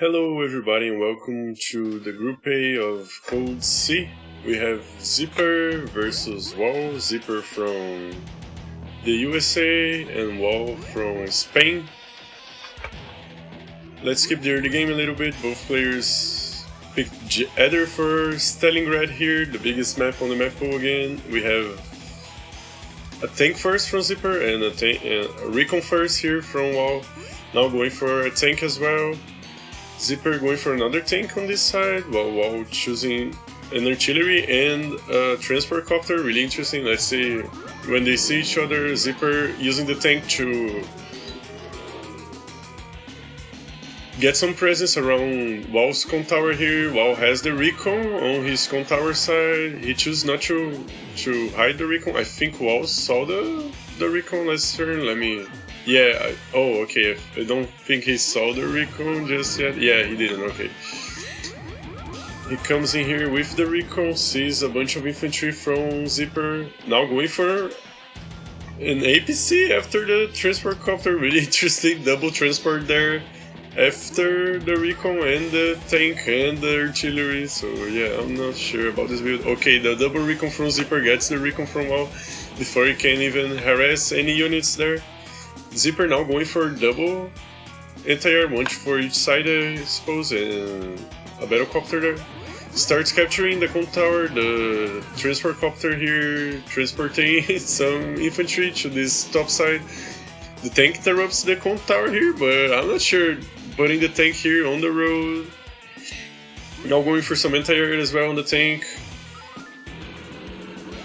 Hello everybody and welcome to the Group A of Code C. We have Zipper versus Wall, Zipper from the USA and Wall from Spain. Let's skip the early game a little bit. Both players picked either for Stalingrad here, the biggest map on the map pool again. We have a tank first from Zipper and a recon first here from Wall. Now going for a tank as well. Zipper going for another tank on this side, while choosing an artillery and a transport copter. Really interesting. Let's see when they see each other. Zipper using the tank to get some presence around Wall's con tower here. Wall has the recon on his con tower side. He chose not to hide the recon. I think Wall saw the recon last turn. Let me... Yeah, okay, I don't think he saw the recon just yet. Yeah, he didn't, okay. He comes in here with the recon, sees a bunch of infantry from Zipper. Now going for an APC after the transport copter. Really interesting, double transport there after the recon and the tank and the artillery. So yeah, I'm not sure about this build. Okay, the double recon from Zipper gets the recon from Wall before he can even harass any units there. Zipper now going for double anti-air, one for each side I suppose, and a battlecopter there. Starts capturing the con tower, the transport copter here, transporting some infantry to this top side. The tank interrupts the con tower here, but I'm not sure, putting the tank here on the road. Now going for some anti-air as well on the tank.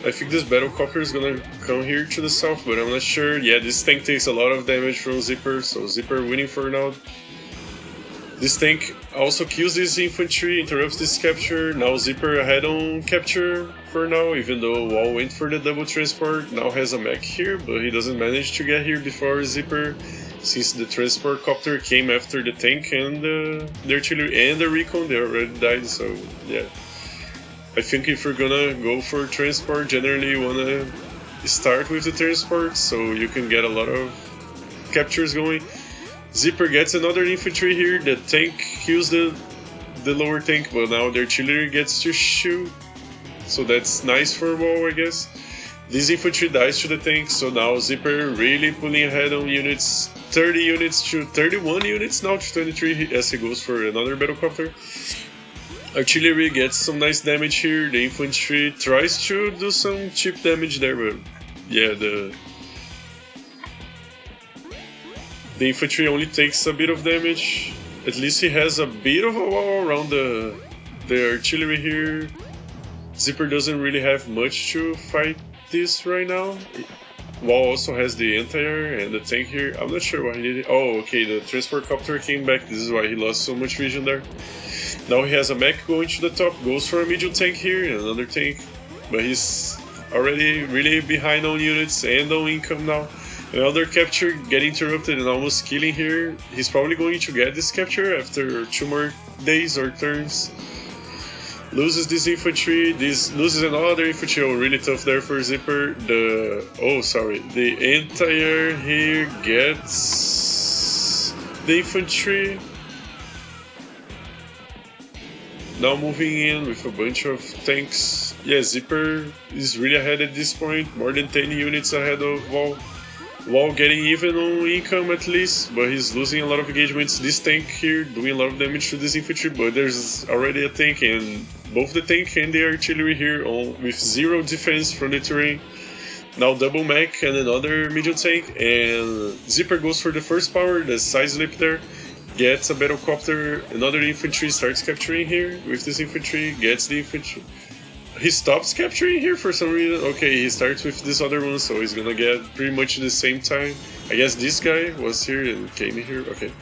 I think this battlecopter is gonna come here to the south, but I'm not sure. Yeah, this tank takes a lot of damage from Zipper, so Zipper winning for now. This tank also kills this infantry, interrupts this capture. Now Zipper ahead on capture for now, even though Wall went for the double transport. Now has a mech here, but he doesn't manage to get here before Zipper, since the transport copter came after the tank and the artillery and the recon. They already died, so yeah. I think if you're gonna go for transport, generally you wanna start with the transport so you can get a lot of captures going. Zipper gets another infantry here. The tank kills the lower tank, but now the artillery gets to shoot. So that's nice for Wall, I guess. This infantry dies to the tank, so now Zipper really pulling ahead on units. 30 units to 31 units now to 23 as he goes for another battlecopter. Artillery gets some nice damage here. The infantry tries to do some cheap damage there, but yeah, the infantry only takes a bit of damage. At least he has a bit of a wall around the artillery here. Zipper doesn't really have much to fight this right now. Wall also has the anti-air and the tank here. I'm not sure why he did it. Oh, okay, the transport copter came back. This is why he lost so much vision there. Now he has a mech going to the top, goes for a medium tank here and another tank, but he's already really behind on units and on income now. Another capture getting interrupted and almost killing here. He's probably going to get this capture after 2 more days or turns. Loses this infantry, loses another infantry. Oh, really tough there for Zipper. The anti-air here gets the infantry. Now moving in with a bunch of tanks. Yeah, Zipper is really ahead at this point, more than 10 units ahead of Wall. Wall getting even on income at least, but he's losing a lot of engagements. This tank here doing a lot of damage to this infantry, but there's already a tank, and both the tank and the artillery here with 0 defense from the terrain. Now double mech and another medium tank, and Zipper goes for the first power, the side slip there. Gets a battlecopter, another infantry starts capturing here with this infantry, gets the infantry. He stops capturing here for some reason. Okay, he starts with this other one, so he's gonna get pretty much the same time. I guess this guy was here and came in here, okay.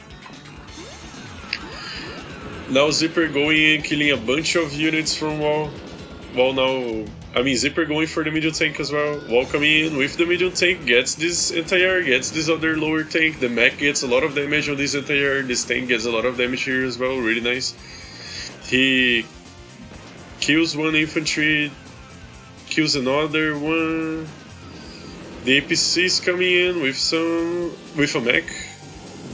Now Zipper going in, killing a bunch of units from Wall. Zipper going for the medium tank as well. Wall coming in with the medium tank, gets this anti-air, gets this other lower tank. The mech gets a lot of damage on this anti-air. This tank gets a lot of damage here as well, really nice. He kills one infantry, kills another one. The APC is coming in with a mech.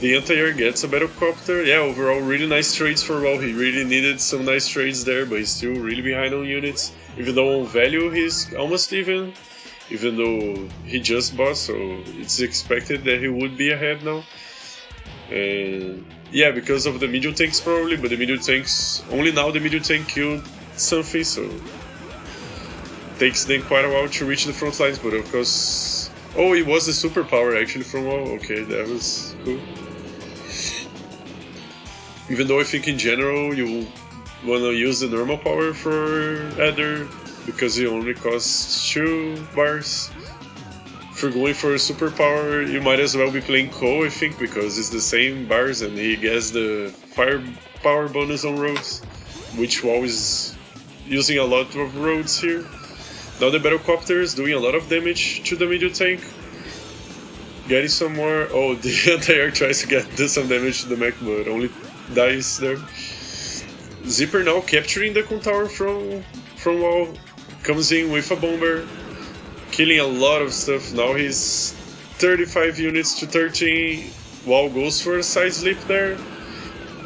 The anti-air gets a Battlecopter. Yeah, overall really nice trades for WoW. He really needed some nice trades there, but he's still really behind on units. Even though on value he's almost even though he just bought, so it's expected that he would be ahead now. And yeah, because of the medium tanks probably, but the medium tanks, only now the medium tank killed something, so takes them quite a while to reach the front lines, but of course... Oh, it was the superpower actually from WoW. Okay, that was cool. Even though I think in general you wanna use the normal power for Adder, because it only costs 2 bars. If you're going for a superpower, you might as well be playing Cole, I think, because it's the same bars and he gets the firepower bonus on roads, which WoW is using a lot of roads here. Now the Battlecopter is doing a lot of damage to the medium tank. Getting some more... Oh, the anti-air tries to do some damage to the mech, but only dies there. Zipper now capturing the Tower from WoW. Comes in with a bomber, killing a lot of stuff. Now he's 35 units to 13. WoW goes for a side slip there,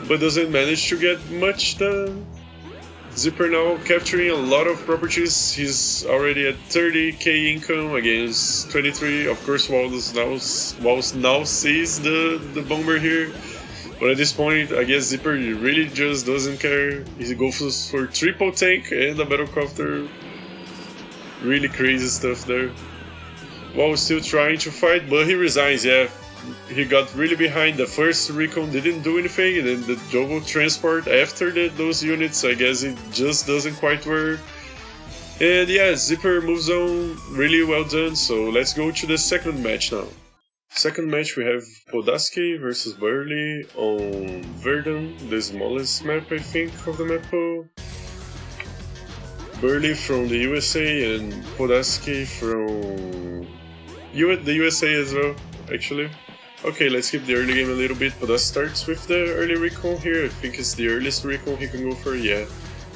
but doesn't manage to get much done. Zipper now capturing a lot of properties. He's already at 30k income against 23. Of course, WoW now sees the bomber here. But at this point, I guess Zipper really just doesn't care. He goes for triple tank and a Battlecopter. Really crazy stuff there. WoW is still trying to fight, but he resigns, yeah. He got really behind. The first recon didn't do anything, and then the double transport after those units, I guess it just doesn't quite work. And yeah, Zipper moves on, really well done, so let's go to the second match now. Second match we have Podasky versus BVRLE on Verdun, the smallest map I think of the map pool. BVRLE from the USA and Podasky from the USA as well, actually. Okay, let's skip the early game a little bit. Podasky starts with the early recon here. I think it's the earliest recon he can go for, yeah.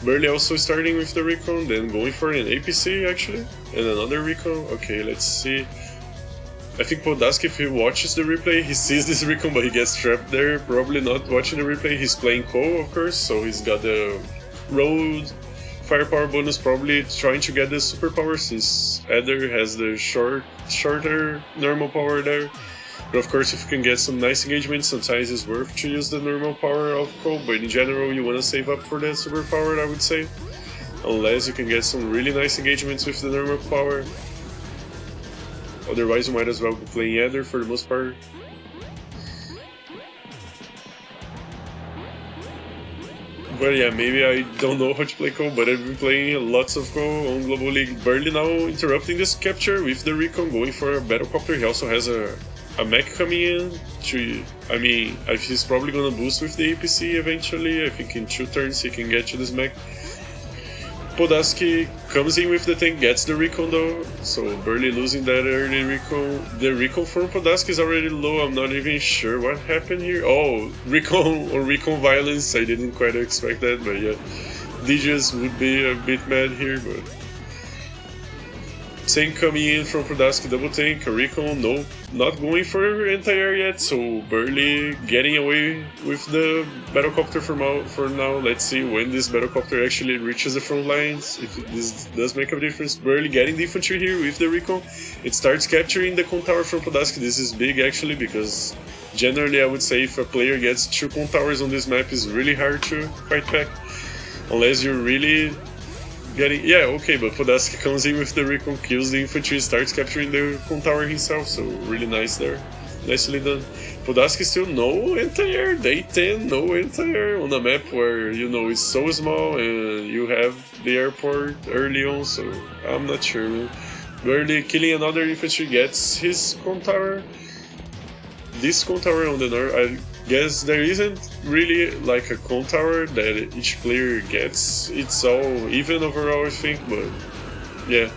BVRLE also starting with the recon, then going for an APC actually, and another recon. Okay, let's see. I think Podasky, if he watches the replay, he sees this recon, but he gets trapped there. Probably not watching the replay. He's playing Cole, of course, so he's got the road firepower bonus, probably trying to get the superpower since Adder has the shorter normal power there. But of course, if you can get some nice engagement, sometimes it's worth to use the normal power of Cole, but in general you want to save up for the superpower, I would say. Unless you can get some really nice engagements with the normal power. Otherwise you might as well be playing Adder for the most part. But yeah, maybe I don't know how to play Cole, but I've been playing lots of Cole on Global League. BVRLE now interrupting this capture with the recon, going for a Battlecopter. He also has a mech coming in. He's probably gonna boost with the APC eventually. I think in 2 turns he can get to this mech. Podasky comes in with the tank, gets the recon though, so BVRLE losing that early recon. The recon from Podasky is already low, I'm not even sure what happened here. Oh, recon or recon violence, I didn't quite expect that, but yeah. DJs would be a bit mad here, but... Tank coming in from Podasky, double tank, a recon, no, not going for anti-air yet, so BVRLE getting away with the Battlecopter for now. Let's see when this Battlecopter actually reaches the front lines, if this does make a difference. BVRLE getting the infantry here with the recon. It starts capturing the Tower from Podasky. This is big actually, because generally I would say if a player gets 2 Towers on this map, it's really hard to fight back. Unless you're really... yeah, okay, but Podasky comes in with the recon, kills the infantry, starts capturing the Tower himself, so really nice there. Nicely done. Podasky still no anti-air, day 10, no anti-air on a map where, you know, it's so small and you have the airport early on, so I'm not sure, man. BVRLE killing another infantry, gets his Tower. This Tower on the north, I guess there isn't really like a Tower that each player gets. It's all even overall, I think, but yeah.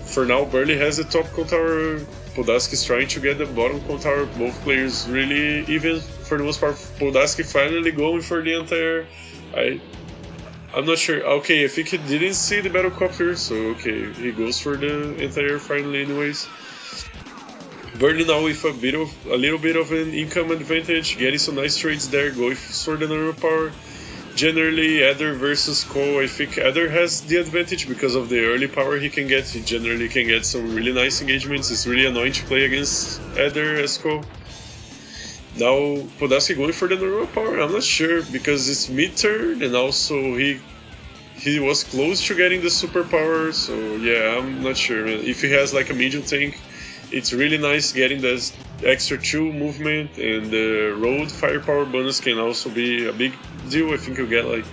For now, BVRLE has the top Tower. Podasky is trying to get the bottom Tower. Both players really even for the most part. Podasky finally going for the anti-air. I'm not sure. Okay, I think he didn't see the Battlecopter, so okay, he goes for the anti-air finally anyways. Burley now with a little bit of an income advantage, getting some nice trades there, go with Sword and Arrow Power. Generally, Adder versus Cole, I think Adder has the advantage because of the early power he can get. He generally can get some really nice engagements. It's really annoying to play against Adder as Cole. Now, Podasky going for the normal power, I'm not sure, because it's mid-turn, and also he was close to getting the superpower, so yeah, I'm not sure, man. If he has like a medium tank, it's really nice getting this extra 2 movement, and the road firepower bonus can also be a big deal. I think you get like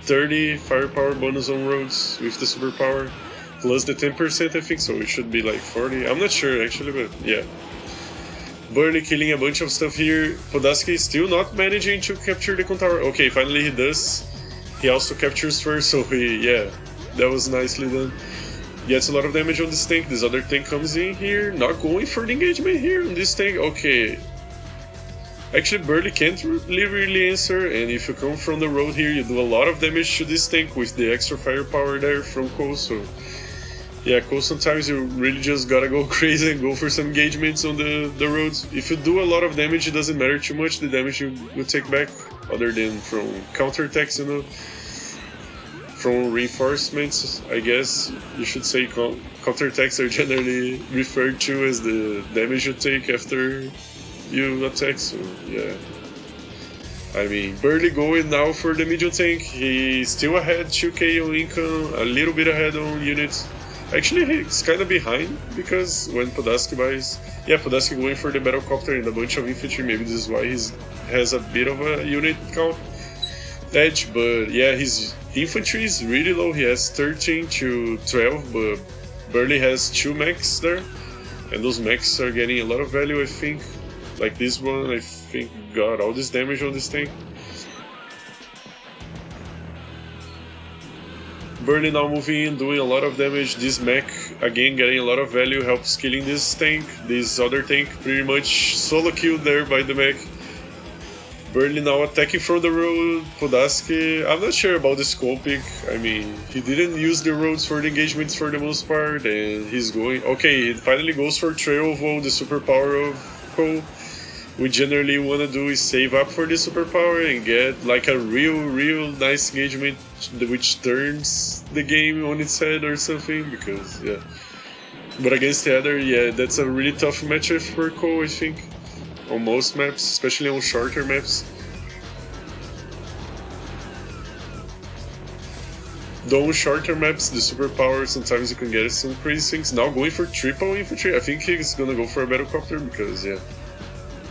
30 firepower bonus on roads with the superpower, plus the 10% I think, so it should be like 40. I'm not sure actually, but yeah. Burley killing a bunch of stuff here. Podasky still not managing to capture the Contour. Okay, finally he does. He also captures first, so yeah, that was nicely done. Gets a lot of damage on this tank. This other tank comes in here, not going for the engagement here on this tank. Okay. Actually, Burley can't really answer, and if you come from the road here, you do a lot of damage to this tank with the extra firepower there from Cole, so yeah, Cole, sometimes you really just gotta go crazy and go for some engagements on the roads. If you do a lot of damage, it doesn't matter too much the damage you take back, other than from counterattacks, you know. From reinforcements, I guess you should say counterattacks are generally referred to as the damage you take after you attack, so yeah. I mean, Burley going now for the medium tank. He's still ahead 2k on income, a little bit ahead on units. Actually, he's kind of behind, because when Podasky buys... Yeah, Podasky going for the Battlecopter and a bunch of infantry, maybe this is why he has a bit of a unit count edge, but yeah, his infantry is really low. He has 13 to 12, but Burley has 2 mechs there, and those mechs are getting a lot of value, I think. Like this one, I think got all this damage on this tank. Burley now moving in, doing a lot of damage. This mech, again, getting a lot of value, helps killing this tank. This other tank pretty much solo killed there by the mech. Burley now attacking from the road. Podasky, I'm not sure about the scoping. I mean, he didn't use the roads for the engagements for the most part, and he's going... Okay, he finally goes for Trail of Woe, the superpower of Cole. We generally want to do is save up for the superpower and get like a real nice engagement which turns the game on its head or something, because yeah. But against the other, yeah, that's a really tough matchup for Cole, I think, on most maps, especially on shorter maps. Though on shorter maps, the superpower, sometimes you can get some crazy things. Now going for triple infantry, I think he's gonna go for a Battlecopter, because yeah.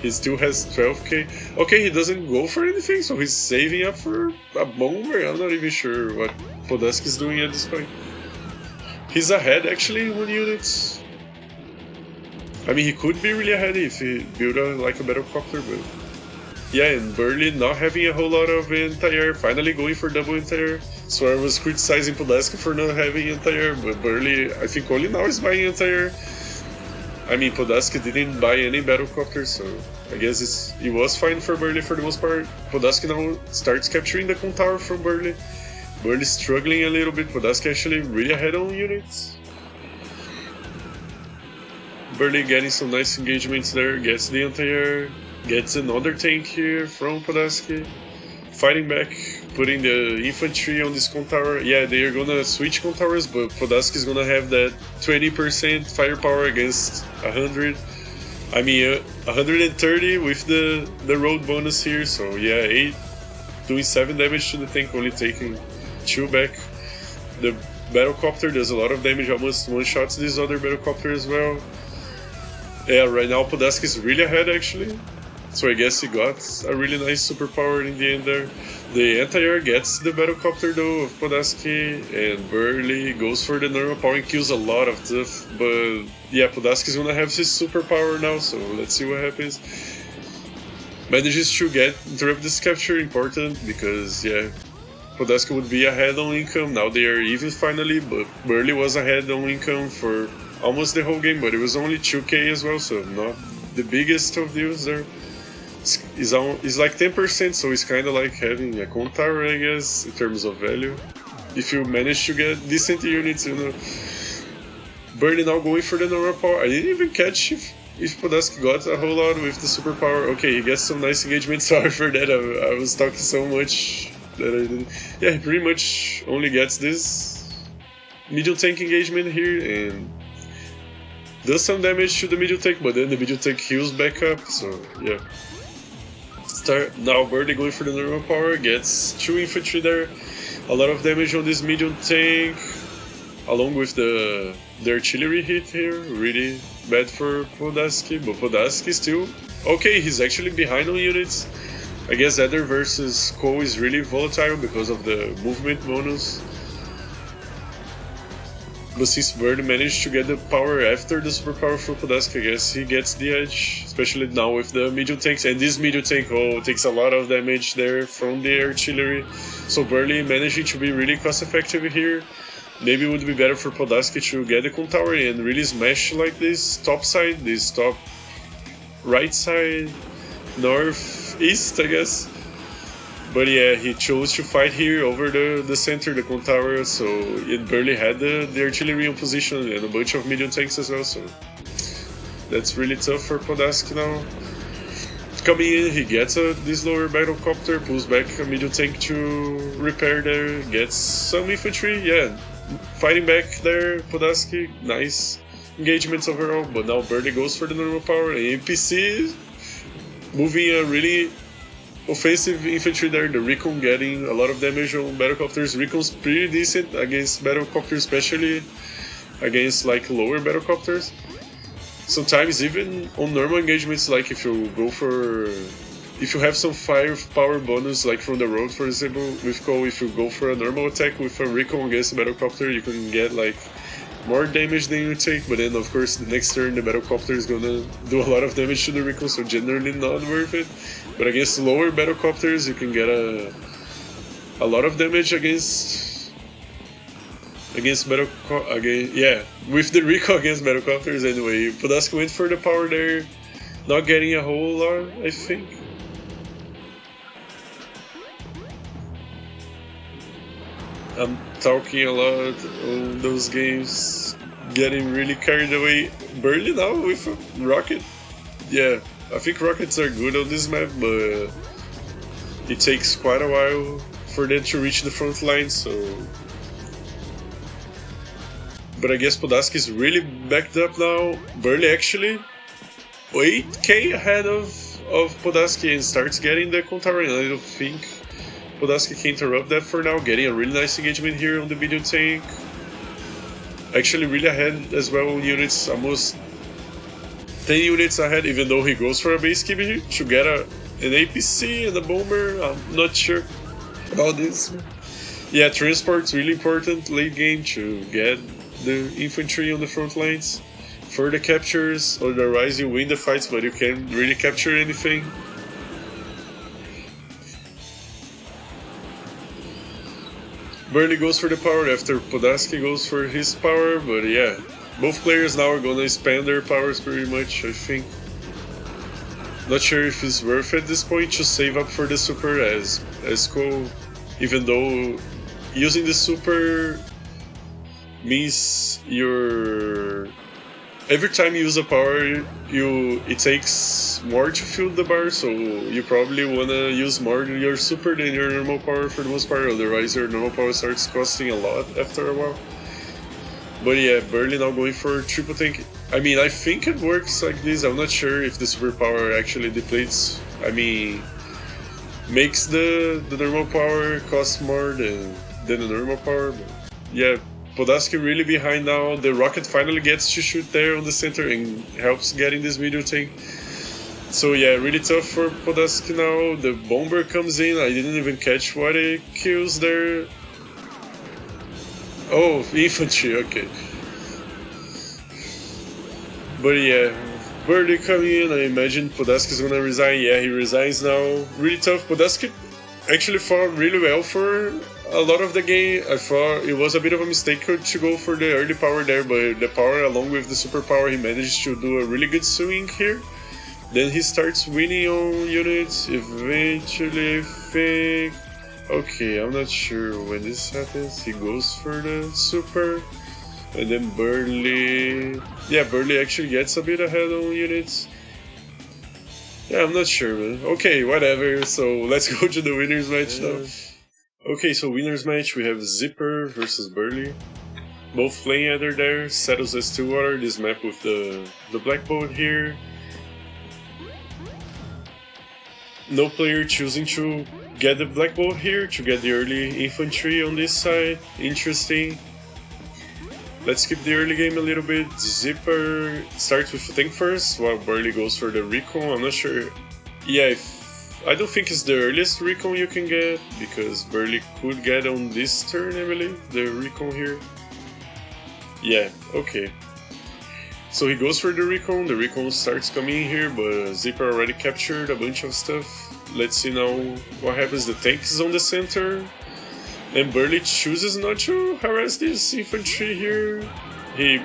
He still has 12k. Okay, he doesn't go for anything, so he's saving up for a bomber. I'm not even sure what Podasky is doing at this point. He's ahead actually in 1 units. I mean, he could be really ahead if he built like a Battlecopter, but yeah, and Burley not having a whole lot of anti-air, finally going for double anti-air. So I was criticizing Podasky for not having anti-air, but Burley, I think only now is buying anti-air. I mean, Podasky didn't buy any Battlecopters, so I guess it was fine for Burley for the most part. Podasky now starts capturing the Contour from Burley. Burley struggling a little bit. Podasky actually really ahead on units. Burley getting some nice engagements there, gets the anti-air, gets another tank here from Podasky. Fighting back, putting the infantry on this Contour. Yeah, they are gonna switch Contours, but Podasky is gonna have that 20% firepower against 100. I mean, 130 with the road bonus here, so yeah, 8, doing 7 damage to the tank, only taking 2 back. The Battlecopter does a lot of damage, almost one-shots this other Battlecopter as well. Yeah, right now Podasky is really ahead actually. So I guess he got a really nice superpower in the end there. The anti-air gets the Battlecopter though of Podasky, and Burley goes for the normal power and kills a lot of stuff. But yeah, Podasky's gonna have his superpower now, so let's see what happens. Manages to interrupt this capture, important, because yeah, Podasky would be ahead on income. Now they are even finally, but Burley was ahead on income for almost the whole game, but it was only 2k as well, so not the biggest of deals there. It's like 10%, so it's kind of like having a Contour, I guess, in terms of value. If you manage to get decent units, you know. Burley now going for the normal power. I didn't even catch if if Podasky got a whole lot with the superpower, okay, he gets some nice engagement. Sorry for that, I was talking so much that I didn't. Yeah, he pretty much only gets this medium tank engagement here and does some damage to the medium tank, but then the medium tank heals back up, so yeah. Now Birdie going for the normal power, gets 2 infantry there, a lot of damage on this medium tank, along with the artillery hit here, really bad for Podasky, but Podasky still... Okay, he's actually behind on units. I guess Eder versus Cole is really volatile because of the movement bonus. But since Bird managed to get the power after the superpower for Podasky, I guess he gets the edge, especially now with the medium tanks. And this medium tank takes a lot of damage there from the artillery. So Burley managing to be really cost effective here. Maybe it would be better for Podasky to get the con tower and really smash like this top side, this top right side, northeast, I guess. But yeah, he chose to fight here over the center, the con tower, so it barely had the artillery in position and a bunch of medium tanks as well, so that's really tough for Podasky now. Coming in, he gets this lower battle copter, pulls back a medium tank to repair there, gets some infantry, yeah, fighting back there, Podasky, nice engagements overall, but now Birdie goes for the normal power, and APC moving a really offensive infantry there, the Recon getting a lot of damage on battlecopters. Recon's pretty decent against battlecopters, especially against like lower battlecopters. Sometimes even on normal engagements, like if you have some firepower bonus, like from the road for example, with Cole, if you go for a normal attack with a Recon against a battlecopter, you can get like more damage than you take, but then of course the next turn the battlecopter is gonna do a lot of damage to the Recon, so generally not worth it. But against lower battlecopters you can get a lot of damage with the Recon against battlecopters anyway. Podasky went for the power there, not getting a whole lot, I think. I'm talking a lot on those games, getting really carried away. Burley now with a rocket. Yeah, I think rockets are good on this map, but it takes quite a while for them to reach the front line, so... But I guess Podasky is really backed up now. Burley actually 8k ahead of Podasky and starts getting the con tower, and I don't think Podasky can interrupt that for now, getting a really nice engagement here on the medium tank. Actually really ahead as well on units, almost 10 units ahead, even though he goes for a base keep here to get an APC and a bomber. I'm not sure about this. Yeah, transport's really important late game to get the infantry on the front lines for the captures, otherwise you win the fights but you can't really capture anything. Burley goes for the power after Podasky goes for his power, but yeah, both players now are gonna spend their powers pretty much, I think. Not sure if it's worth at this point to save up for the super as Cole, even though using the super means every time you use a power, it takes more to fill the bar, so you probably wanna use more your super than your normal power for the most part, otherwise your normal power starts costing a lot after a while. But yeah, Burley now going for triple tank. I mean, I think it works like this. I'm not sure if the superpower actually depletes. I mean, makes the normal power cost more than the normal power. But yeah, Podasky really behind now. The rocket finally gets to shoot there on the center and helps getting this medium tank. So yeah, really tough for Podasky now. The bomber comes in. I didn't even catch what it kills there. Oh, infantry, okay. But yeah, Birdie coming in. I imagine Podasky's gonna resign. Yeah, he resigns now. Really tough. Podasky actually fought really well for a lot of the game. I thought it was a bit of a mistake to go for the early power there, but the power along with the superpower, he managed to do a really good swing here. Then he starts winning on units. Eventually, I think... Okay, I'm not sure when this happens. He goes for the super. And then BVRLE... Yeah, BVRLE actually gets a bit ahead on units. Yeah, I'm not sure, man. Okay, whatever. So let's go to the winners match now. Okay, so winners match, we have Zipper versus BVRLE. Both playing either there. Settles as Stillwater, this map with the black boat here. No player choosing to get the black boat here, to get the early infantry on this side. Interesting. Let's skip the early game a little bit. Zipper starts with tank first, while BVRLE goes for the recon. I'm not sure. Yeah, I don't think it's the earliest recon you can get, because BVRLE could get on this turn, I believe, the recon here. Yeah, okay. So he goes for the recon starts coming in here, but Zipper already captured a bunch of stuff. Let's see now what happens. The tank is on the center. And BVRLE chooses not to harass this infantry here. He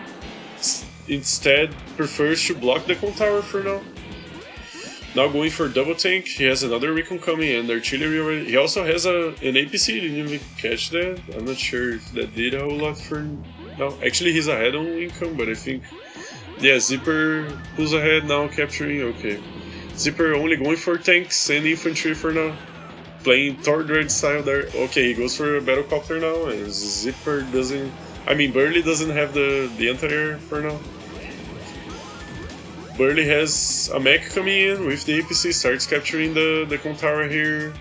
instead prefers to block the con tower for now. Now going for double tank, he has another recon coming and artillery already. He also has an APC, didn't even catch that. I'm not sure if that did a whole lot for now. Actually he's ahead on income, but I think... Yeah, Zipper pulls ahead now, capturing, okay. Zipper only going for tanks and infantry for now. Playing Thor Dread style there. Okay, he goes for a battlecopter now, and Zipper doesn't... I mean, BVRLE doesn't have the anti-air for now. BVRLE has a mech coming in with the APC, starts capturing the con tower here.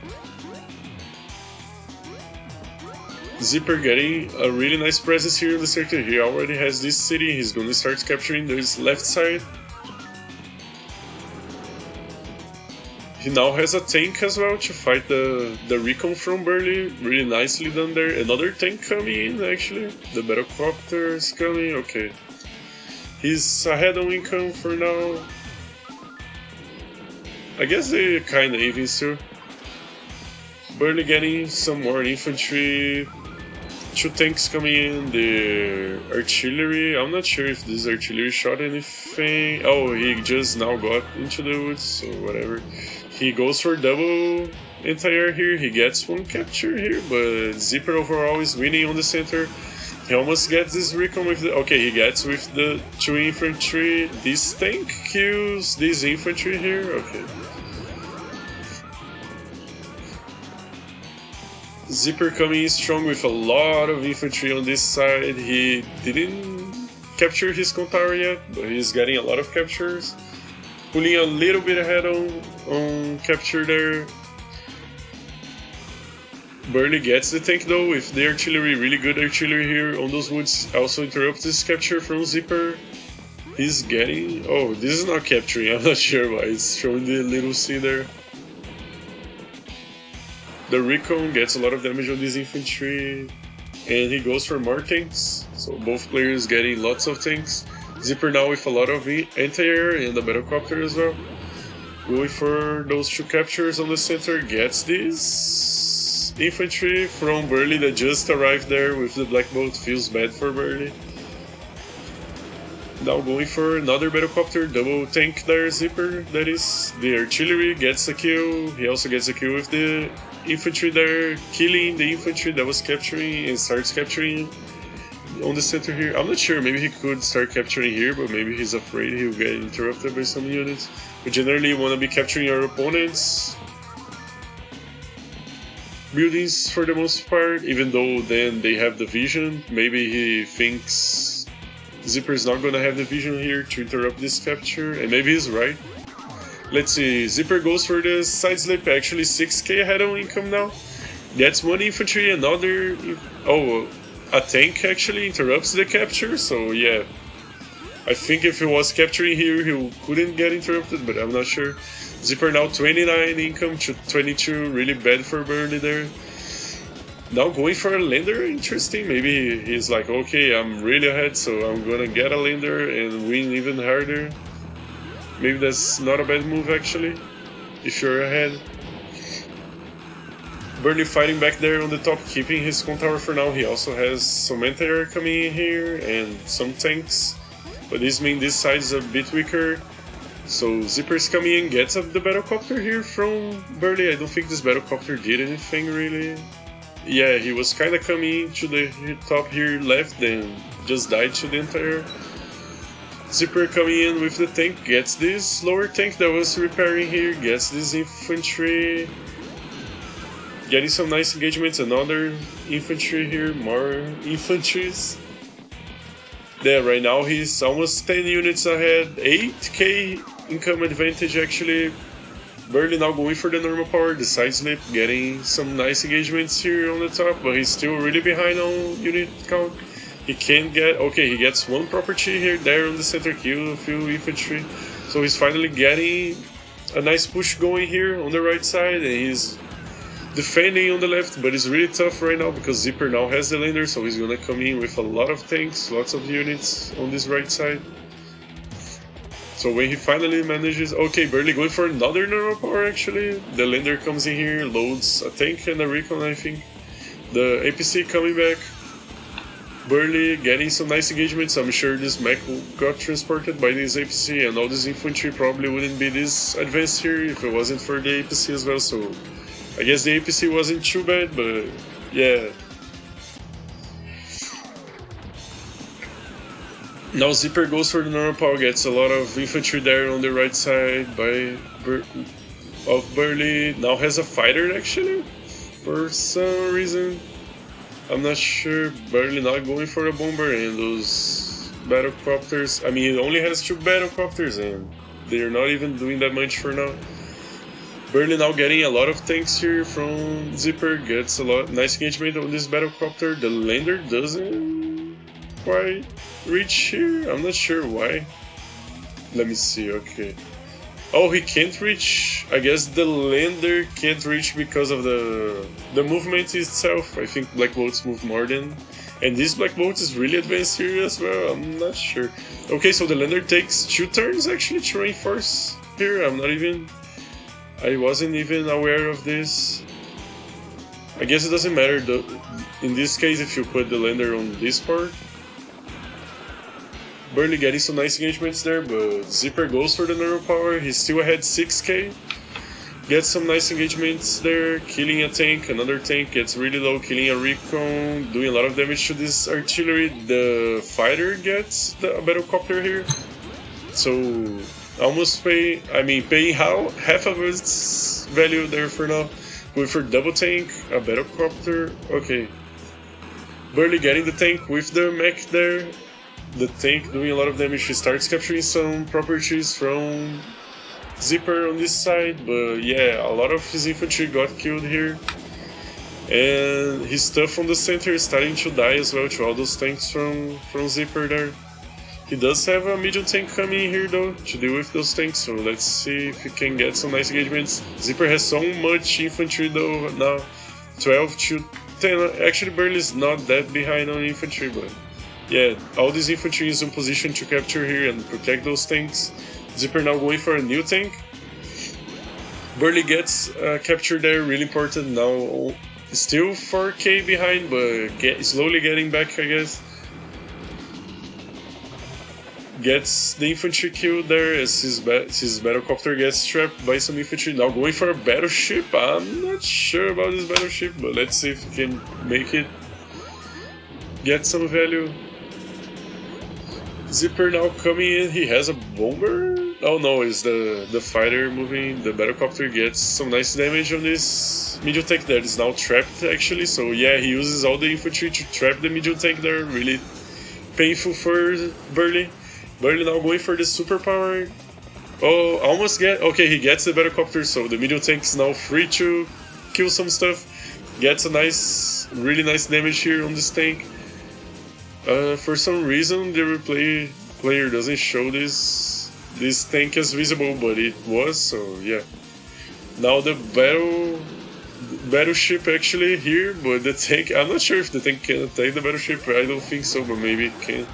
Zipper getting a really nice presence here in the circuit. He already has this city, he's gonna start capturing this left side. He now has a tank as well to fight the recon from BVRLE. Really nicely done there. Another tank coming in, actually. The battlecopter is coming, okay. He's ahead on income for now. I guess they're kinda even still. BVRLE getting some more infantry. 2 tanks coming in, the artillery. I'm not sure if this artillery shot anything. Oh, he just now got into the woods, so whatever. He goes for double anti-air here. He gets 1 capture here, but Zipper overall is winning on the center. He almost gets this recon with the... Okay, he gets with the 2 infantry. This tank kills this infantry here. Okay. Zipper coming in strong with a lot of infantry on this side. He didn't capture his con tower yet, but he's getting a lot of captures. Pulling a little bit ahead on capture there. BVRLE gets the tank though with the artillery, really good artillery here on those woods. Also interrupts this capture from Zipper. He's getting... Oh, this is not capturing, I'm not sure why. It's showing the little C there. The recon gets a lot of damage on this infantry. And he goes for more tanks. So both players getting lots of tanks. Zipper now with a lot of anti-air and the battlecopter as well. Going for those 2 captures on the center. Gets this infantry from BVRLE that just arrived there with the black boat. Feels bad for BVRLE. Now going for another battlecopter, double tank there, Zipper. That is, the artillery gets a kill. He also gets a kill with the infantry there, killing the infantry that was capturing and starts capturing on the center here. I'm not sure, maybe he could start capturing here, but maybe he's afraid he'll get interrupted by some units. But generally you want to be capturing your opponents' buildings for the most part, even though then they have the vision. Maybe he thinks Zipper's not going to have the vision here to interrupt this capture, and maybe he's right. Let's see, Zipper goes for the side slip, actually 6k ahead on income now. That's 1 infantry, another... Oh, a tank actually interrupts the capture, so yeah. I think if he was capturing here, he couldn't get interrupted, but I'm not sure. Zipper now 29 income to 22, really bad for BVRLE there. Now going for a lander, interesting. Maybe he's like, okay, I'm really ahead, so I'm gonna get a lander and win even harder. Maybe that's not a bad move actually, if you're ahead. BVRLE fighting back there on the top, keeping his con tower for now. He also has some anti-air coming in here and some tanks. But this means this side is a bit weaker. So Zipper's coming in, gets up the battlecopter here from BVRLE. I don't think this battlecopter did anything really. yeah, he was kind of coming to the top here left, then just died to the entire. Zipper coming in with the tank, gets this lower tank that was repairing here, gets this infantry, getting some nice engagements, another infantry here, more infantries. Yeah, right now he's almost 10 units ahead, 8k income advantage actually. Burley now going for the normal power, the side slip, getting some nice engagements here on the top, but he's still really behind on unit count. He can't get, okay, he gets one property here, there on the center, kill a few infantry. So he's finally getting a nice push going here on the right side, and he's defending on the left, but it's really tough right now because Zipper now has the lander, so he's gonna come in with a lot of tanks, lots of units on this right side. So when he finally manages, okay, Burley going for another normal power actually. The lander comes in here, loads a tank and a recon I think. The APC coming back. Burley getting some nice engagements. I'm sure this mech got transported by this APC, and all this infantry probably wouldn't be this advanced here if it wasn't for the APC as well, so I guess the APC wasn't too bad, but yeah. Now Zipper goes for the normal power, gets a lot of infantry there on the right side of Burley. Now has a fighter actually, for some reason. I'm not sure. Burley not going for a bomber, and those battlecopters. I mean, it only has 2 battlecopters, and they're not even doing that much for now. Burley now getting a lot of tanks here from Zipper, gets a lot nice engagement on this battlecopter. The lander doesn't quite reach here. I'm not sure why. Let me see. Okay. Oh, he can't reach. I guess the lander can't reach because of the movement itself. I think black boats move more than, and this black boat is really advanced here as well. I'm not sure. Okay, so the lander takes 2 turns actually to reinforce here. I wasn't even aware of this. I guess it doesn't matter though. In this case, if you put the lander on this part. Burley getting some nice engagements there, but Zipper goes for the normal power. He's still ahead 6k. Gets some nice engagements there, killing a tank, another tank gets really low, killing a recon, doing a lot of damage to this artillery. The fighter gets a battlecopter here. So almost paying half of its value there for now. Going for double tank, a battlecopter. Okay. Burley getting the tank with the mech there. The tank doing a lot of damage. He starts capturing some properties from Zipper on this side, but yeah, a lot of his infantry got killed here. And his stuff on the center is starting to die as well to all those tanks from Zipper there. He does have a medium tank coming here though to deal with those tanks, so let's see if he can get some nice engagements. Zipper has so much infantry though now, 12 to 10. Actually, Burley's not that behind on infantry, but yeah, all this infantry is in position to capture here and protect those tanks. Zipper now going for a new tank. Burley gets captured there, really important now. Still 4k behind, but slowly getting back, I guess. Gets the infantry killed there as his battlecopter gets trapped by some infantry. Now going for a battleship. I'm not sure about this battleship, but let's see if he can make it get some value. Zipper now coming in, he has a bomber? Oh no, it's the fighter moving. The battlecopter gets some nice damage on this medium tank that is now trapped actually, so yeah, he uses all the infantry to trap the medium tank there, really painful for Burley. Burley now going for the superpower. Oh, almost okay, he gets the battlecopter, so the medium tank is now free to kill some stuff. Gets a really nice damage here on this tank. For some reason, the replay player doesn't show this tank as visible, but it was, so yeah. Now the battleship actually here, but the tank, I'm not sure if the tank can attack the battleship, I don't think so, but maybe it can.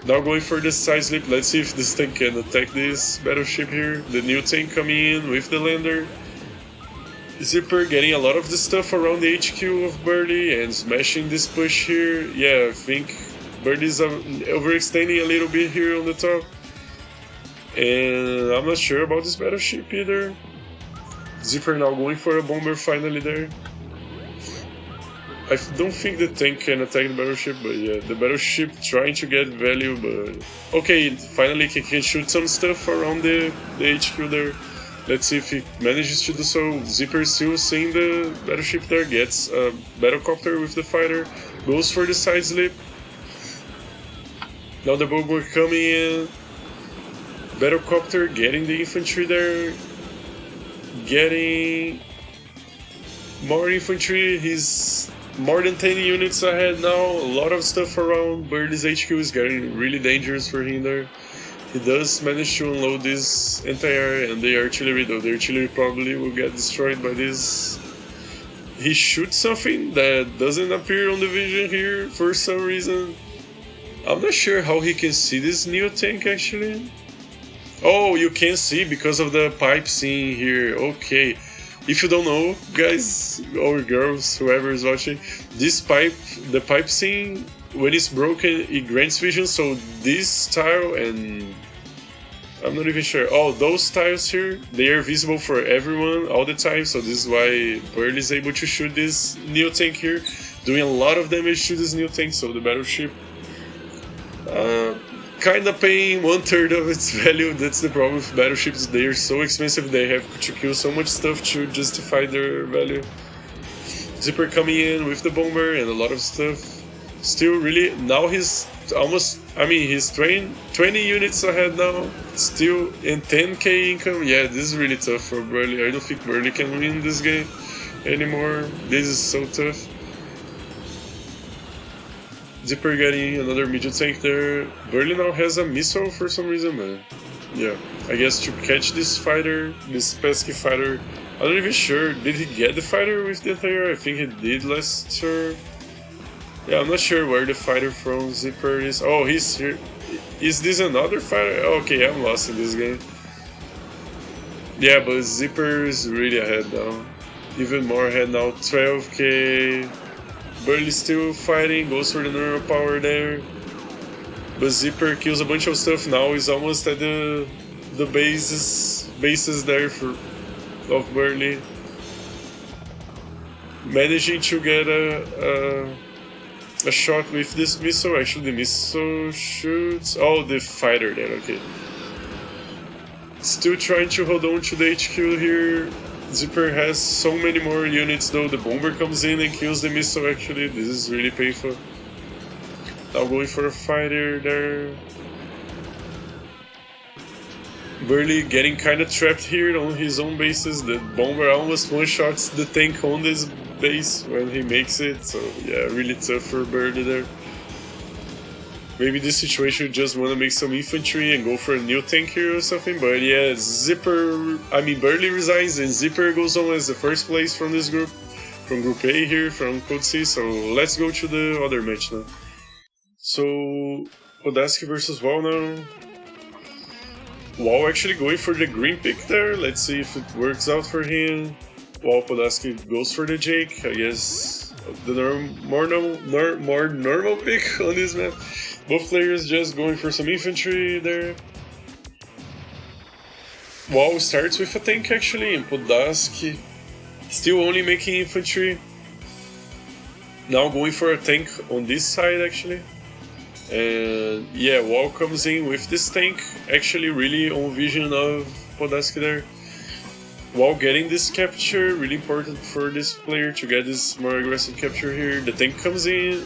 Now going for the side slip, let's see if this tank can attack this battleship here. The new tank coming in with the lander. Zipper getting a lot of the stuff around the HQ of Burley and smashing this push here. Yeah, I think Burley's overextending a little bit here on the top. And I'm not sure about this battleship either. Zipper now going for a bomber finally there. I don't think the tank can attack the battleship, but yeah, the battleship trying to get value, but... Okay, finally he can shoot some stuff around the HQ there. Let's see if he manages to do so. Zipper still seeing the battleship there, gets a battlecopter with the fighter, goes for the side slip. Now the bomber coming in. Battlecopter getting the infantry there. Getting more infantry. He's more than 10 units ahead now. A lot of stuff around. Birdie's HQ is getting really dangerous for him there. He does manage to unload this anti-air and the artillery, though the artillery probably will get destroyed by this. He shoots something that doesn't appear on the vision here for some reason. I'm not sure how he can see this new tank actually. Oh, you can see because of the pipe scene here. Okay. If you don't know, guys or girls, whoever is watching, this pipe, the pipe scene, when it's broken, it grants vision. So this tile and I'm not even sure. Oh, those tiles here, they are visible for everyone all the time. So this is why Pearl is able to shoot this new tank here, doing a lot of damage to this new tank. So the battleship, kind of paying 1/3 of its value. That's the problem with battleships. They are so expensive. They have to kill so much stuff to justify their value. Zipper coming in with the bomber and a lot of stuff. Still really, now he's almost, I mean, he's 20 units ahead now, still in 10k income. Yeah, this is really tough for Burley. I don't think Burley can win this game anymore. This is so tough. Zipper getting another medium tank there. Burley now has a missile for some reason, but yeah, I guess to catch this fighter, this pesky fighter. I'm not even sure, did he get the fighter with the anti-air? I think he did last turn. Yeah, I'm not sure where the fighter from Zipper is. Oh, he's here. Is this another fighter? Okay, I'm lost in this game. Yeah, but Zipper is really ahead now. Even more ahead now, 12k. Burley still fighting, goes for the normal power there. But Zipper kills a bunch of stuff now, he's almost at the bases there of Burley. Managing to get a shot with this missile. Actually, the missile shoots. Oh, the fighter there, okay. Still trying to hold on to the HQ here. Zipper has so many more units though. The bomber comes in and kills the missile actually. This is really painful. Now going for a fighter there. Burley getting kinda trapped here on his own bases. The bomber almost one-shots the tank on this base when he makes it. So yeah, really tough for Burley there. Maybe this situation just want to make some infantry and go for a new tank here or something. But yeah, Burley resigns and Zipper goes on as the first place from this group. From Group A here, from Code C. So let's go to the other match now. So, Podasky versus Wall now. Wall actually going for the green pick there. Let's see if it works out for him. While Podasky goes for the Jake. I guess the more normal pick on this map. Both players just going for some infantry there. Wall starts with a tank actually, and Podasky still only making infantry. Now going for a tank on this side actually. And yeah, Wall comes in with this tank, actually really on vision of Podasky there. Wall getting this capture, really important for this player to get this more aggressive capture here. The tank comes in.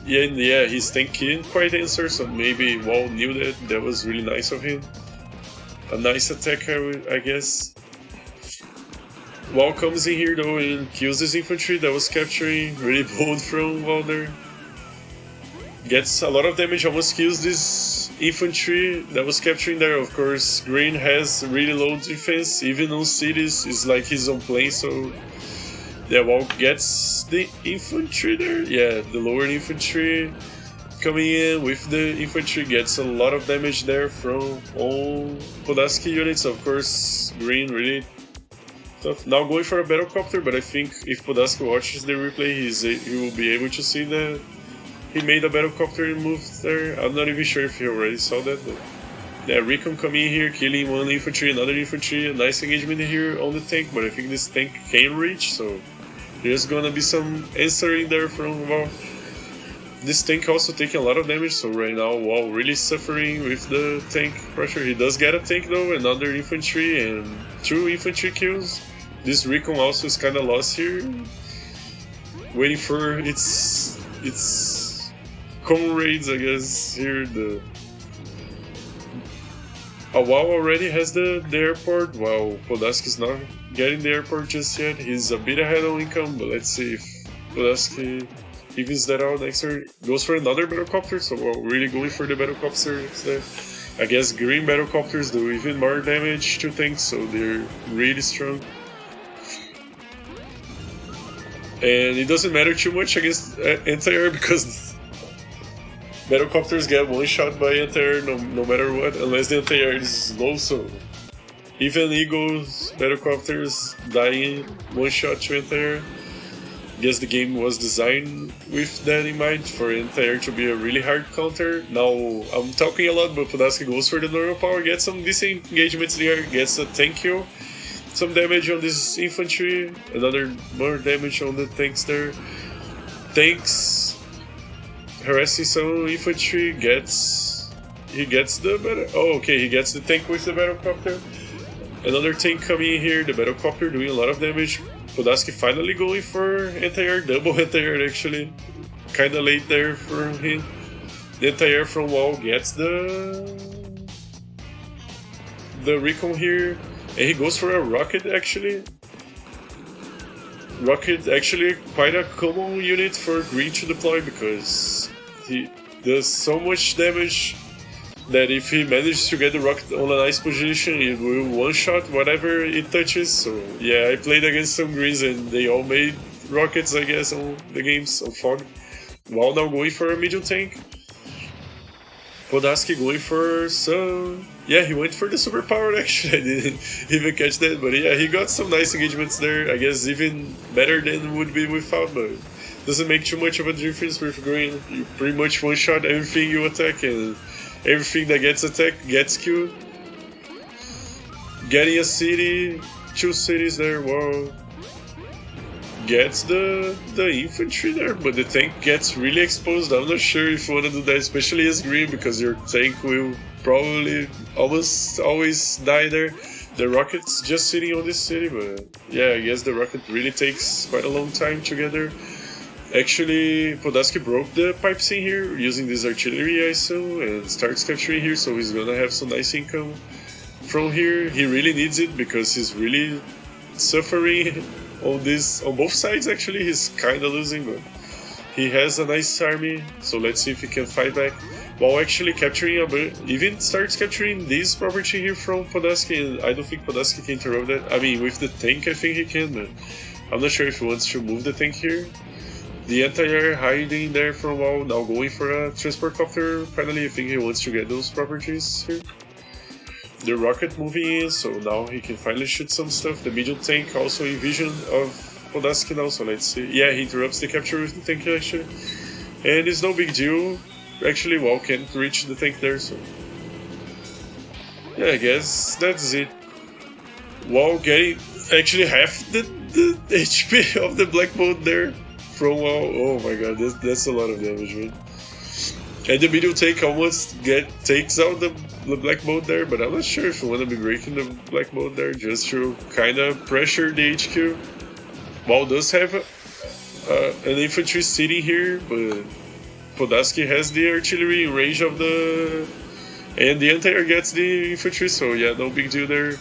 Yeah, his tank didn't quite answer, so maybe Wall knew that. That was really nice of him. A nice attack, I guess. Wall comes in here though and kills this infantry that was capturing. Really bold from Wall there. Gets a lot of damage, almost kills this infantry that was capturing there. Of course, Green has really low defense, even on cities. It's like his own plane, so yeah, Wall gets the infantry there. Yeah, the lower infantry coming in with the infantry gets a lot of damage there from all Podasky units. Of course, Green really tough. Now going for a battlecopter, but I think if Podasky watches the replay, he will be able to see that he made a battlecopter move there. I'm not even sure if he already saw that, but yeah, Recon coming in here, killing one infantry, another infantry. A nice engagement here on the tank, but I think this tank can reach, so There's gonna be some answering there from Wall. This tank also taking a lot of damage, so right now Wall really suffering with the tank pressure. He does get a tank though, another infantry and 2 infantry kills. This recon also is kinda lost here, waiting for its comrades, I guess. Here Wall already has the airport, while Podasky is not getting the airport just yet. He's a bit ahead on income, but let's see if Podasky evens that out next turn. Goes for another battlecopter, so we're really going for the battlecopters there. I guess green battlecopters do even more damage to tanks, so they're really strong. And it doesn't matter too much against anti-air because battlecopters get one shot by anti-air no matter what, unless the anti-air is low, so even Eagles, battlecopters dying one shot to anti-air. Guess the game was designed with that in mind, for anti-air to be a really hard counter. Now, I'm talking a lot, but Podasky goes for the normal power, gets some decent engagements there, gets a tank kill, some damage on this infantry, another more damage on the tanks there. Tanks harassing some infantry, he gets the tank with the battlecopter. Another tank coming in here, the battlecopter doing a lot of damage. Podasky finally going for anti-air, double anti-air actually. Kinda late there for him. The anti-air from Wall gets the recon here. And he goes for a rocket actually. Rocket actually quite a common unit for green to deploy because he does so much damage that if he manages to get the rocket on a nice position, it will one-shot whatever it touches. So yeah, I played against some greens and they all made rockets, I guess, on the games on Fog. While now going for a medium tank. Podasky going for some... Yeah, he went for the superpower actually, I didn't even catch that, but yeah, he got some nice engagements there, I guess even better than would be without, but doesn't make too much of a difference with green. You pretty much one-shot everything you attack and everything that gets attacked gets killed. Getting a city, 2 cities there, wow. Gets the infantry there, but the tank gets really exposed. I'm not sure if you want to do that, especially as green, because your tank will probably almost always die there. The rocket's just sitting on this city, but yeah, I guess the rocket really takes quite a long time to get there. Actually, Podasky broke the pipes in here using this artillery ISO and starts capturing here, so he's gonna have some nice income from here. He really needs it because he's really suffering on both sides actually. He's kinda losing, but he has a nice army, so let's see if he can fight back. While actually capturing even starts capturing this property here from Podasky, and I don't think Podasky can interrupt that. I mean, with the tank I think he can, but I'm not sure if he wants to move the tank here. The anti-air hiding there for a while, now going for a transport copter. Finally, I think he wants to get those properties here. The rocket moving in, so now he can finally shoot some stuff. The medium tank also in vision of Podasky now, so let's see. Yeah, he interrupts the capture with the tank actually. And it's no big deal. Actually, Wall can't reach the tank there, so... Yeah, I guess that's it. Wall getting actually half the HP of the black bolt there. From Wall, oh my god, that's a lot of damage, man. And the medium tank almost takes out the black mode there, but I'm not sure if I want to be breaking the black mode there, just to kind of pressure the HQ. Wall does have an infantry sitting here, but Podasky has the artillery in range of the... And the anti-air gets the infantry, so yeah, no big deal there.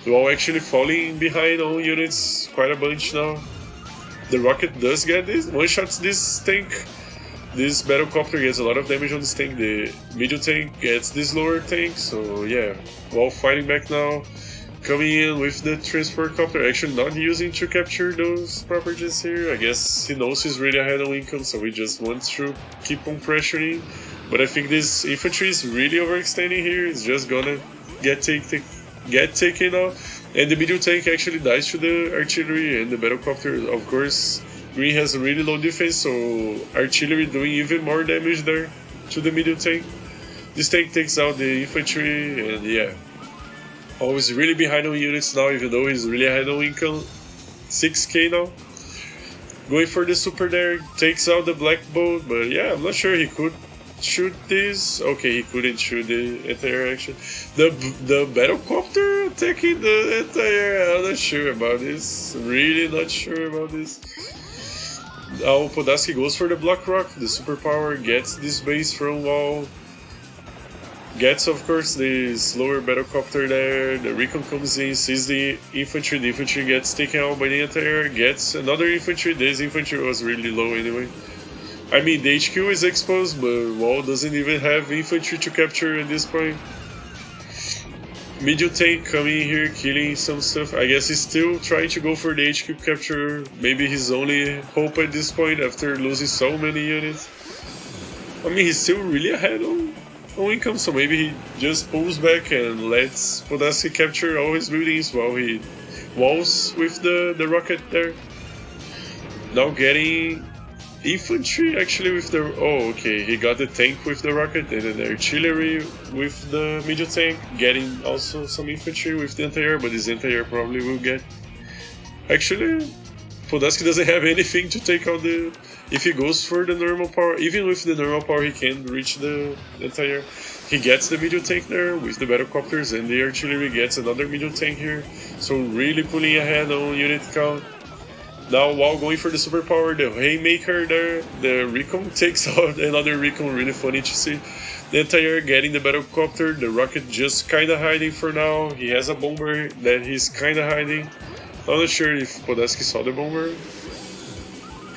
Wall actually falling behind on units quite a bunch now. The rocket does get this, one-shots this tank. This battlecopter gets a lot of damage on this tank. The medium tank gets this lower tank, so yeah. While fighting back now, coming in with the transport copter, actually not using to capture those properties here. I guess he knows he's really ahead on income, so he just wants to keep on pressuring. But I think this infantry is really overextending here. It's just gonna get taken out. And the medium tank actually dies to the artillery and the battlecopter. Of course, green has a really low defense, so artillery doing even more damage there to the medium tank. This tank takes out the infantry, and yeah. Always really behind on units now, even though he's really ahead on income. 6k now. Going for the super there, takes out the black bolt, but yeah, I'm not sure he could shoot this. Okay, he couldn't shoot the entire action. The battlecopter attacking the entire. I'm not sure about this. Really not sure about this. Now Podasky goes for the block rock. The superpower gets this base from wall. Gets, of course, the slower battlecopter there. The recon comes in, sees the infantry. The infantry gets taken out by the anti-air. Gets another infantry. This infantry was really low anyway. I mean, the HQ is exposed, but wall doesn't even have infantry to capture at this point. Medium tank coming here, killing some stuff. I guess he's still trying to go for the HQ capture. Maybe his only hope at this point after losing so many units. I mean, he's still really ahead on income, so maybe he just pulls back and lets Podasky capture all his buildings while he walls with the rocket there. Now getting infantry actually with the... Oh, okay, he got the tank with the rocket and then the artillery with the medium tank. Getting also some infantry with the anti-air, but this anti-air probably will get... Actually, Podasky doesn't have anything to take out the... If he goes for the normal power, even with the normal power he can reach the entire. He gets the medium tank there with the battlecopters, and the artillery gets another medium tank here. So really pulling ahead on unit count. Now while going for the superpower, the haymaker there, the recon takes out another recon, really funny to see. The entire getting the battlecopter, the rocket just kinda hiding for now. He has a bomber that he's kinda hiding. I'm not sure if Podasky saw the bomber.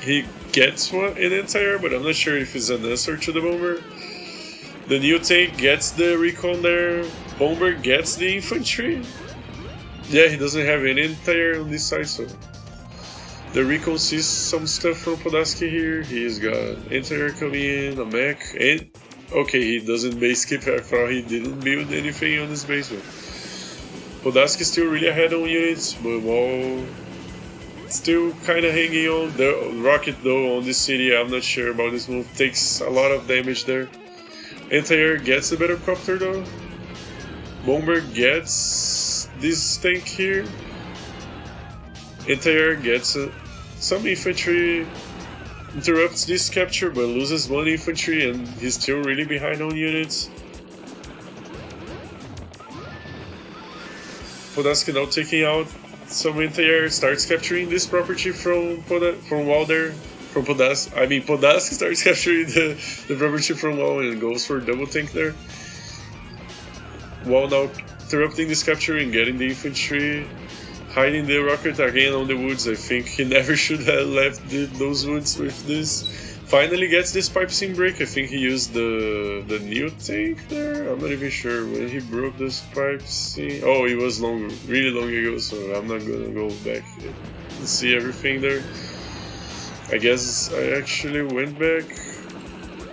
He gets one in entire, but I'm not sure if it's an answer to the bomber. The new tank gets the recon there. Bomber gets the infantry. Yeah, he doesn't have any entire on this side, so the recon sees some stuff from Podasky here. He's got entire coming in, a mech, and okay, he doesn't base skip. I thought he didn't build anything on this base, but Podasky still really ahead on units, but wall still kind of hanging on. The rocket though on this city, I'm not sure about this move. Takes a lot of damage there. Anti-air gets the battlecopter though. Bomber gets this tank here. Anti-air gets some infantry. Interrupts this capture but loses one infantry, and he's still really behind on units. Podasky now taking out some anti-air, starts capturing this property from wall there. From Podasky, I mean Podasky starts capturing the property from wall and goes for double tank there. Wall now interrupting this capture and getting the infantry, hiding the rocket again on the woods. I think he never should have left those woods with this. Finally gets this pipe seam break. I think he used the new tank there. I'm not even sure when he broke this pipe seam. Oh, it was really long ago, so I'm not gonna go back and see everything there. I guess I actually went back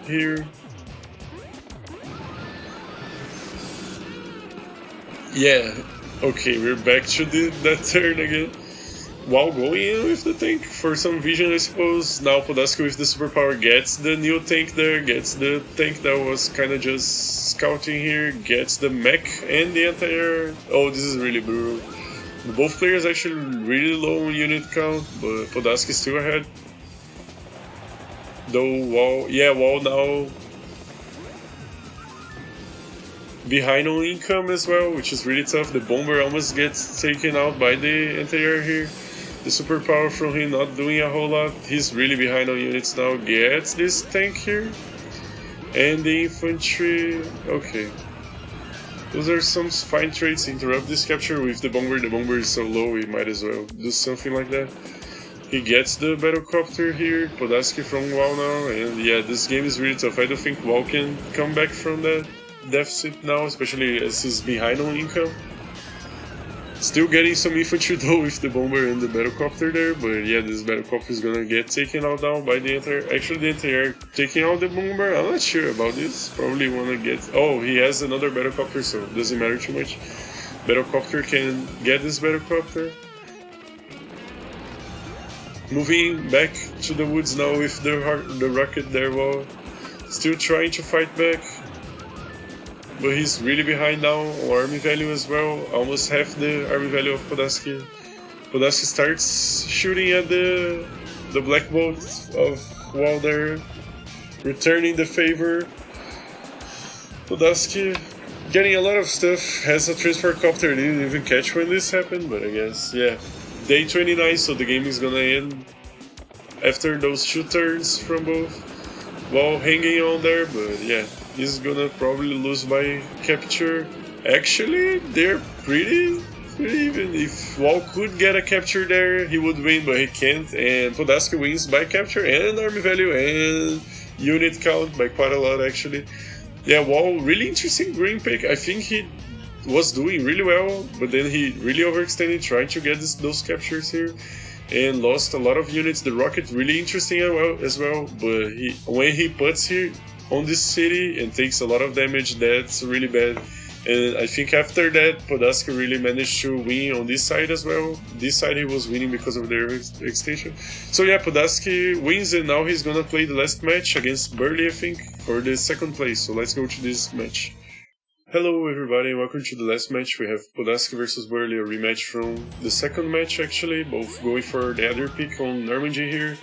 here. Yeah, okay, we're back to that turn again. While going in with the tank for some vision, I suppose. Now Podasky with the superpower gets the new tank there, gets the tank that was kind of just scouting here, gets the mech and the anti-air. Oh, this is really brutal. Both players actually really low on unit count, but Podasky still ahead. Though Wall now behind on income as well, which is really tough. The bomber almost gets taken out by the anti-air here. The superpower from him not doing a whole lot. He's really behind on units now. Gets this tank here. And the infantry. Okay. Those are some fine traits. Interrupt this capture with the bomber. The bomber is so low, we might as well do something like that. He gets the battlecopter here. Podasky from wall now. And yeah, this game is really tough. I don't think wall can come back from that deficit now, especially as he's behind on income. Still getting some infantry though with the bomber and the battlecopter there, but yeah, this battlecopter is gonna get taken out now by the anti-air. Actually, the anti-air taking out the bomber, I'm not sure about this. Probably wanna get... Oh, he has another battlecopter, so it doesn't matter too much. Battlecopter can get this battlecopter. Moving back to the woods now with the rocket there, well, still trying to fight back. But he's really behind now on army value as well, almost half the army value of Podasky. Podasky starts shooting at the the black bolt of wall there, returning the favor. Podasky getting a lot of stuff, has a transfer copter, didn't even catch when this happened, but I guess, yeah. Day 29, so the game is gonna end after those 2 turns from both. Wall hanging on there, but yeah, he's gonna probably lose by capture. Actually, they're pretty even. If Wall could get a capture there, he would win, but he can't, and Podasky wins by capture and army value and unit count by quite a lot actually. Yeah, Wall, really interesting green pick. I think he was doing really well, but then he really overextended trying to get those captures here and lost a lot of units. The rocket really interesting as well, but when he puts here on this city and takes a lot of damage, that's really bad. And I think after that, Podasky really managed to win on this side as well. This side he was winning because of their extension. So yeah, Podasky wins, and now he's gonna play the last match against BVRLE, I think, for the 2nd place. So let's go to this match. Hello everybody, welcome to the last match. We have Podasky versus BVRLE, a rematch from the 2nd match actually, both going for the other pick on Normandy here.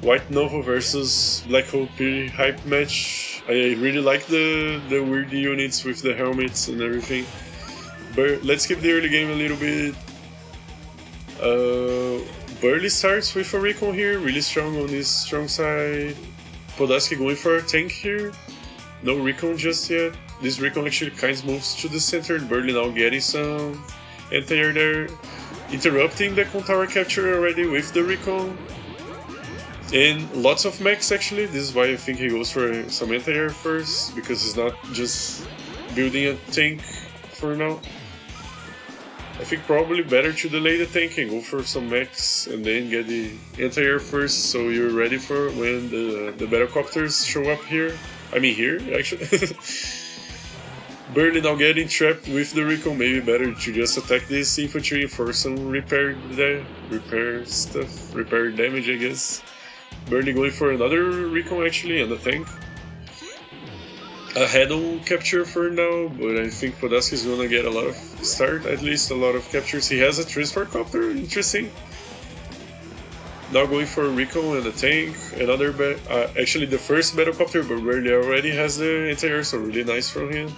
White Nova versus Black Hole, pretty hype match. I really like the weird units with the helmets and everything. But let's keep the early game a little bit. BVRLE starts with a recon here, really strong on this strong side. Podasky going for a tank here. No recon just yet. This recon actually kind of moves to the center. BVRLE now getting some anti-air there, interrupting the tower capture already with the recon. And lots of mechs actually. This is why I think he goes for some anti-air first, because he's not just building a tank for now. I think probably better to delay the tank and go for some mechs and then get the anti-air first, so you're ready for when the battlecopters show up here. I mean here, actually. BVRLE now getting trapped with the recon. Maybe better to just attack this infantry for some repair damage, I guess. BVRLE going for another recon actually, and a tank. A head-on capture for now, but I think Podasky is gonna get a lot of at least a lot of captures. He has a transport copter, interesting. Now going for a recon and a tank, another actually the first battlecopter, but BVRLE already has the anti-air, so really nice from him.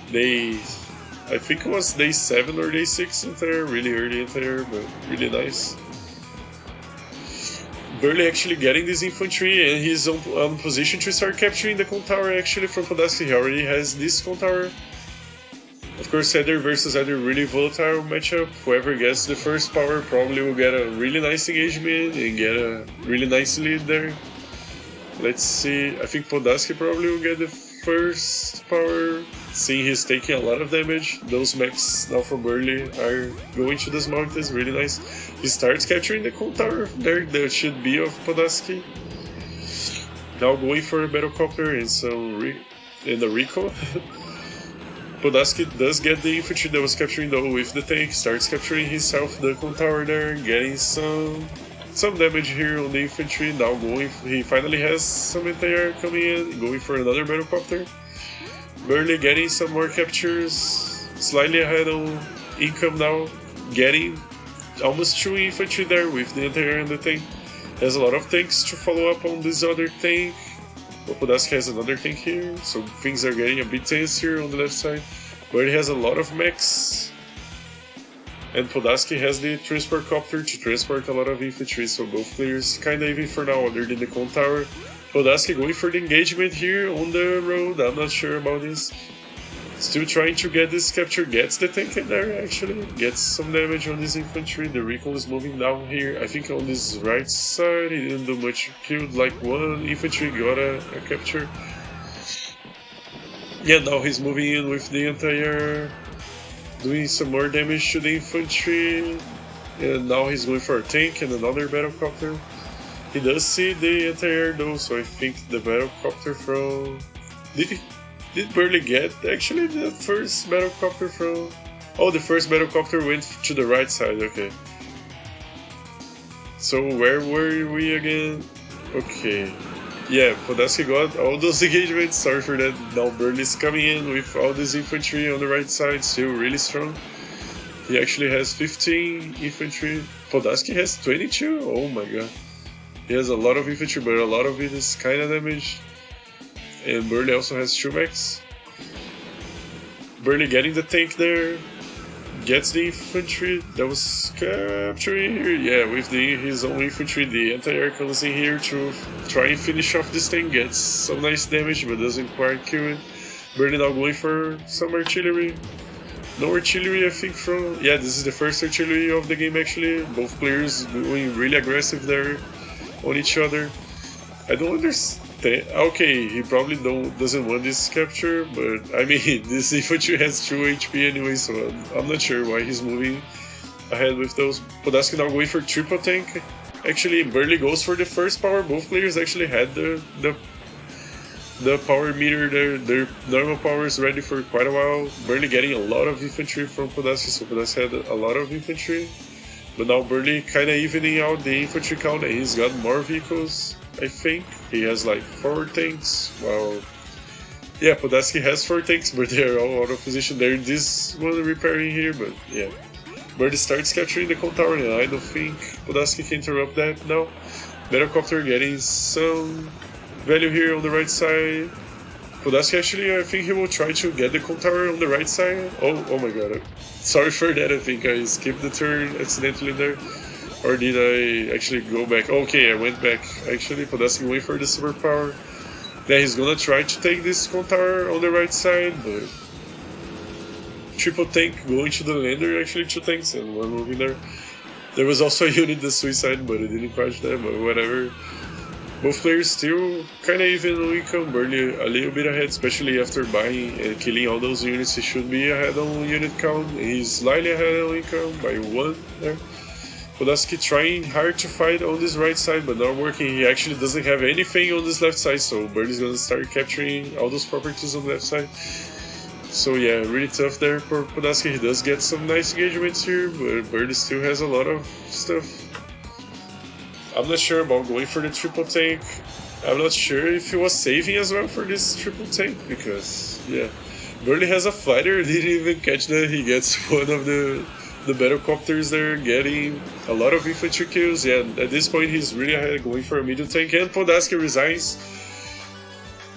I think it was day 7 or day 6 anti-air, really early anti-air, but really nice. BVRLE actually getting this infantry, and he's on position to start capturing the tower actually from Podasky. He already has this tower. Of course, Heather versus Heather, really volatile matchup. Whoever gets the first power probably will get a really nice engagement and get a really nice lead there. Let's see, I think Podasky probably will get the first power, seeing he's taking a lot of damage. Those mechs now for BVRLE are going to those mountains, really nice. He starts capturing the tower there, that should be of Podasky. Now going for a battlecopter and some a recon. Podasky does get the infantry that was capturing though with the tank, starts capturing himself the tower there, getting some damage here on the infantry. Now he finally has some anti-air coming in, going for another battlecopter. BVRLE getting some more captures, slightly ahead on income now, getting almost 2 infantry there with the anti-air and the tank. Has a lot of tanks to follow up on this other tank. But Podasky has another tank here, so things are getting a bit tense here on the left side. BVRLE has a lot of mechs, and Podasky has the transport copter to transport a lot of infantry, so both players kinda even for now, other than the tower. Podasky going for the engagement here on the road, I'm not sure about this. Still trying to get this capture, gets the tank in there actually, gets some damage on this infantry. The recon is moving down here, I think on this right side, he didn't do much, killed like 1 infantry, got a capture. Yeah, now he's moving in with the anti-air, doing some more damage to the infantry, and now he's going for a tank and another battlecopter. He does see the anti-air though, so I think the battlecopter from... Did BVRLE get actually the first battlecopter from... Oh, the first battlecopter went to the right side, okay. So where were we again? Okay. Yeah, Podasky got all those engagements, sorry for that. Now BVRLE is coming in with all this infantry on the right side, still really strong. He actually has 15 infantry. Podasky has 22? Oh my god. He has a lot of infantry, but a lot of it is kind of damaged. And BVRLE also has 2 mechs. BVRLE getting the tank there. Gets the infantry that was capturing here. Yeah, with his own infantry, the anti-air comes in here to try and finish off this thing. Gets some nice damage, but doesn't quite kill it. BVRLE now going for some artillery. No artillery, I think, from... Yeah, this is the first artillery of the game, actually. Both players going really aggressive there on each other. I don't understand. Okay, he probably doesn't want this capture, but I mean, this infantry has 2 HP anyway, so I'm not sure why he's moving ahead with those. Podasky now going for triple tank. Actually, BVRLE goes for the first power. Both players actually had the power meter, their normal power is ready for quite a while. BVRLE getting a lot of infantry from Podasky, so Podasky had a lot of infantry. But now BVRLE kind of evening out the infantry count, and he's got more vehicles, I think. He has like 4 tanks, while... Yeah, Podasky has 4 tanks, but they're all out of position. They're this one repairing here, but yeah. BVRLE starts capturing the cone tower, and I don't think Podasky can interrupt that now. Battlecopter getting some value here on the right side. Podasky actually, I think he will try to get the cone tower on the right side. Oh my god. Sorry for that, I think I skipped the turn accidentally there. Or did I actually go back? Okay, I went back. Actually, Podasky went for the superpower. Then he's gonna try to take this cone tower on the right side, but... Triple tank going to the lander, actually 2 tanks and 1 moving there. There was also a unit that suicide, but it didn't crash that, but whatever. Both players still kind of even on income, BVRLE a little bit ahead, especially after buying and killing all those units. He should be ahead on unit count. He's slightly ahead on income by 1 there. Podasky trying hard to fight on this right side, but not working. He actually doesn't have anything on this left side, so BVRLE is gonna start capturing all those properties on the left side. So yeah, really tough there for Podasky. He does get some nice engagements here, but BVRLE still has a lot of stuff. I'm not sure about going for the triple tank. I'm not sure if he was saving as well for this triple tank, because yeah, BVRLE has a fighter, didn't even catch that. He gets one of the battlecopters there, getting a lot of infantry kills. Yeah, at this point he's really ahead, going for a middle tank, and Podasky resigns.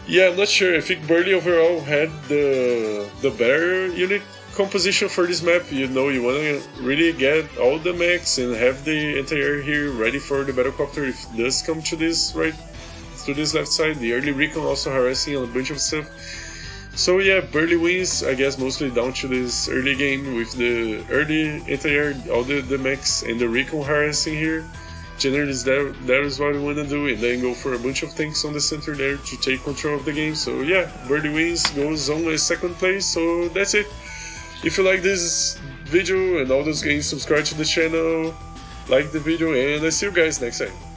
Yeah, I'm not sure. I think BVRLE overall had the better unit composition for this map. You know, you want to really get all the mechs and have the anti-air here ready for the battlecopter if it does come to this to this left side. The early recon also harassing a bunch of stuff. So yeah, BVRLE wins, I guess, mostly down to this early game with the early anti-air, all the mechs and the recon harassing here. Generally, that is what we want to do, and then go for a bunch of tanks on the center there to take control of the game. So yeah, BVRLE wins, goes on as 2nd place, so that's it. If you like this video and all those games, subscribe to the channel, like the video, and I see you guys next time.